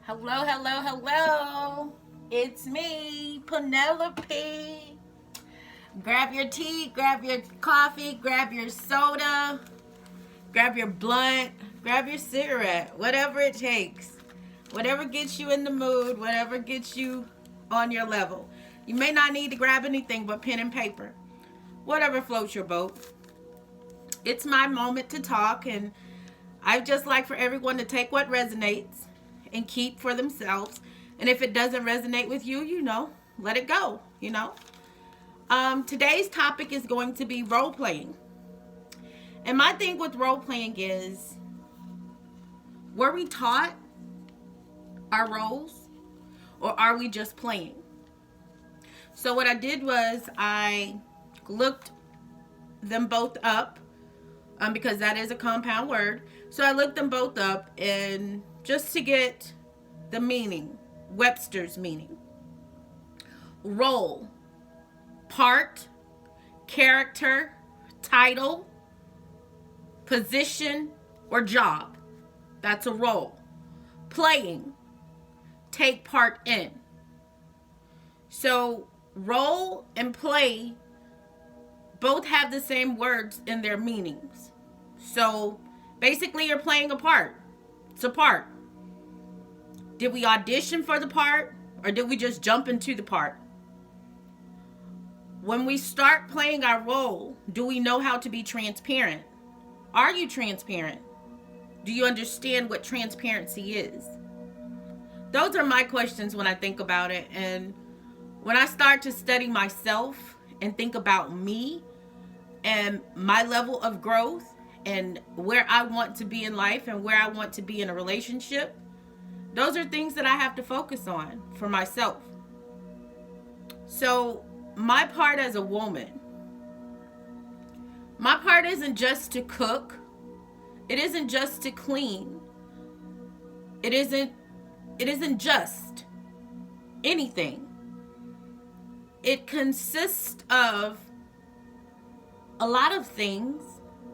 Hello, hello, hello. It's me, Penelope. Grab your tea, grab your coffee, grab your soda, grab your blunt, grab your cigarette, whatever it takes. Whatever gets you in the mood, whatever gets you on your level. You may not need to grab anything but pen and paper. Whatever floats your boat. It's my moment to talk, and I'd just like for everyone to take what resonates and keep for themselves. And if it doesn't resonate with you, let it go. Today's topic is going to be role playing. And my thing with role playing is, were we taught our roles or are we just playing? So what I did was I looked them both up, because that is a compound word. So I looked them both up and just to get the meaning, Webster's meaning. Role, part, character, title, position, or job. That's a role. Playing, take part in. So role and play both have the same words in their meanings. So basically you're playing a part. It's a part. Did we audition for the part or did we just jump into the part? When we start playing our role, do we know how to be transparent? Are you transparent? Do you understand what transparency is? Those are my questions when I think about it. And when I start to study myself and think about me and my level of growth and where I want to be in life and where I want to be in a relationship, those are things that I have to focus on for myself. So my part as a woman, my part isn't just to cook. It isn't just to clean. It isn't just anything. It consists of a lot of things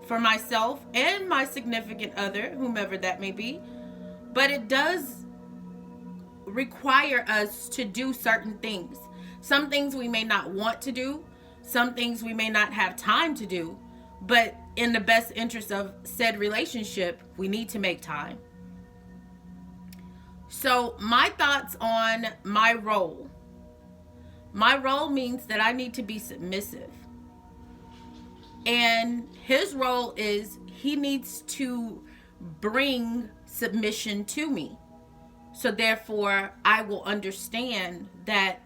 for myself and my significant other, whomever that may be. But it does require us to do certain things. Some things we may not want to do. Some things we may not have time to do. But in the best interest of said relationship, we need to make time. So my thoughts on my role. My role means that I need to be submissive. And his role is he needs to bring submission to me. So therefore, I will understand that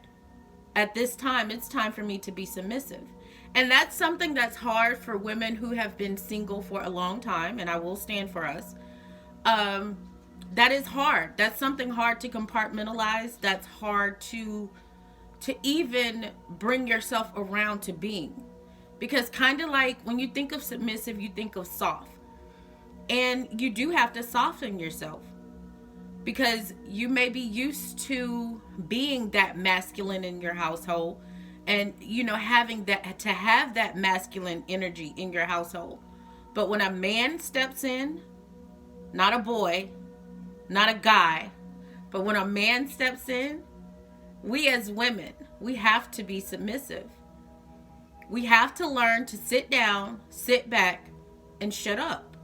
at this time, it's time for me to be submissive. And that's something that's hard for women who have been single for a long time, and I will stand for us. That is hard. That's something hard to compartmentalize. That's hard to even bring yourself around to being. Because kind of like when you think of submissive, you think of soft. And you do have to soften yourself. Because you may be used to being that masculine in your household. And, having to have that masculine energy in your household. But when a man steps in, not a boy, not a guy, but when a man steps in, we as women, we have to be submissive. We have to learn to sit down, sit back, and shut up.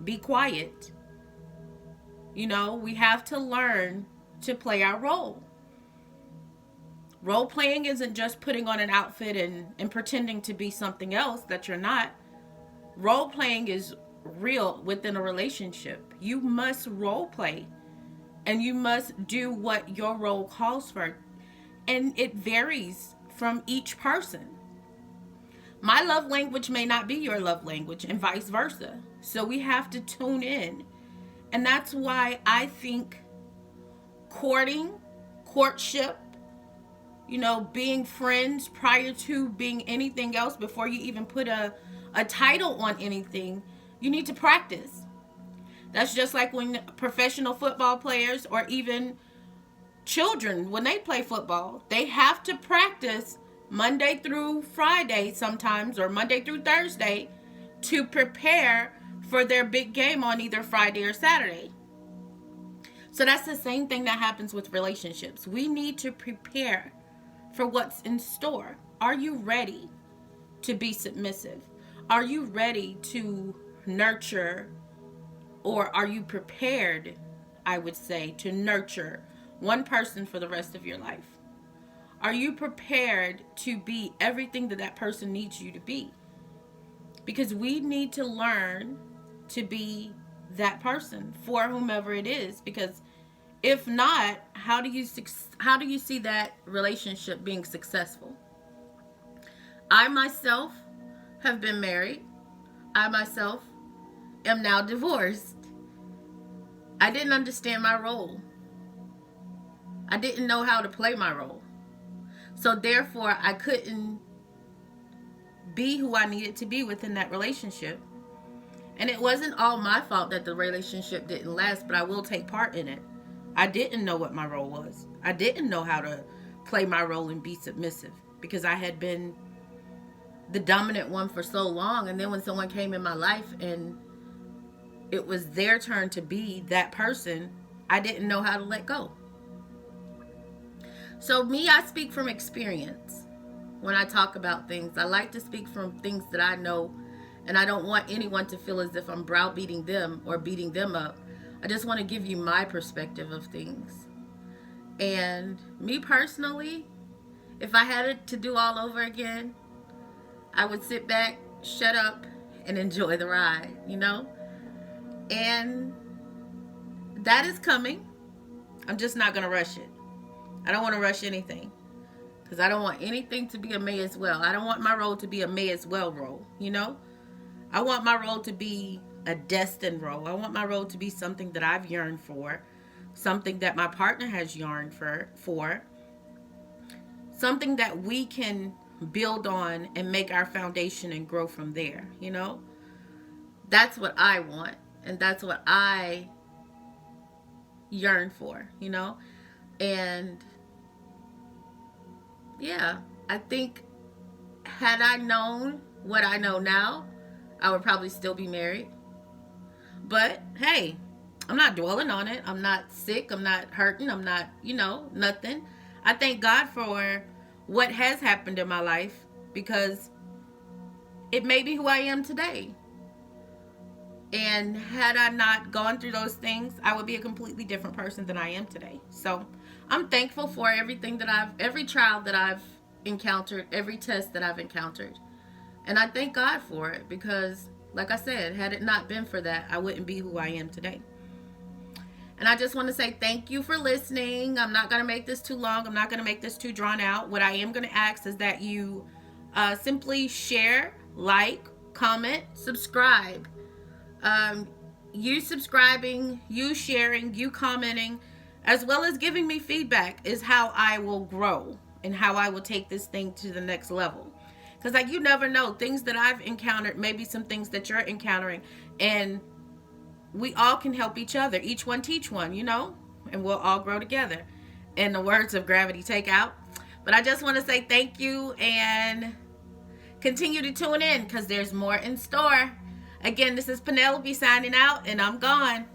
Be quiet. We have to learn to play our role. Role playing isn't just putting on an outfit and pretending to be something else that you're not. Role playing is real within a relationship. You must role play. And you must do what your role calls for. And it varies from each person. My love language may not be your love language and vice versa. So we have to tune in. And that's why I think courtship, being friends prior to being anything else, before you even put a title on anything, you need to practice. That's just like when professional football players or even children, when they play football, they have to practice Monday through Friday sometimes, or Monday through Thursday, to prepare for their big game on either Friday or Saturday. So that's the same thing that happens with relationships. We need to prepare for what's in store. Are you ready to be submissive? Are you ready to nurture, or are you prepared, I would say, to nurture one person for the rest of your life? Are you prepared to be everything that that person needs you to be? Because we need to learn to be that person for whomever it is. Because if not, how do you see that relationship being successful? I myself have been married. I myself am now divorced. I didn't understand my role. I didn't know how to play my role. So therefore, I couldn't be who I needed to be within that relationship. And it wasn't all my fault that the relationship didn't last, but I will take part in it. I didn't know what my role was. I didn't know how to play my role and be submissive, because I had been the dominant one for so long. And then when someone came in my life and it was their turn to be that person, I didn't know how to let go. So me, I speak from experience when I talk about things. I like to speak from things that I know, and I don't want anyone to feel as if I'm browbeating them or beating them up. I just want to give you my perspective of things. And me personally, if I had it to do all over again, I would sit back, shut up, and enjoy the ride, you know? And that is coming. I'm just not going to rush it. I don't want to rush anything, because I don't want anything to be a may as well. I don't want my role to be a may as well role, you know? I want my role to be a destined role. I want my role to be something that I've yearned for, something that my partner has yearned for, something that we can build on and make our foundation and grow from there, you know? That's what I want, and that's what I yearn for, you know? And yeah, I think had I known what I know now, I would probably still be married. But hey, I'm not dwelling on it. I'm not sick. I'm not hurting. I'm not, nothing. I thank God for what has happened in my life, because it made me who I am today. And had I not gone through those things, I would be a completely different person than I am today. So I'm thankful for every trial that I've encountered, every test that I've encountered. And I thank God for it, because, like I said, had it not been for that, I wouldn't be who I am today. And I just want to say thank you for listening. I'm not going to make this too long. I'm not going to make this too drawn out. What I am going to ask is that you simply share, like, comment, subscribe. You subscribing, you sharing, you commenting, as well as giving me feedback is how I will grow and how I will take this thing to the next level. Because you never know, things that I've encountered, maybe some things that you're encountering, and we all can help each other. Each one teach one, and we'll all grow together. In the words of Gravity Takeout. But I just want to say thank you, and continue to tune in, because there's more in store. Again, this is Penelope signing out, and I'm gone.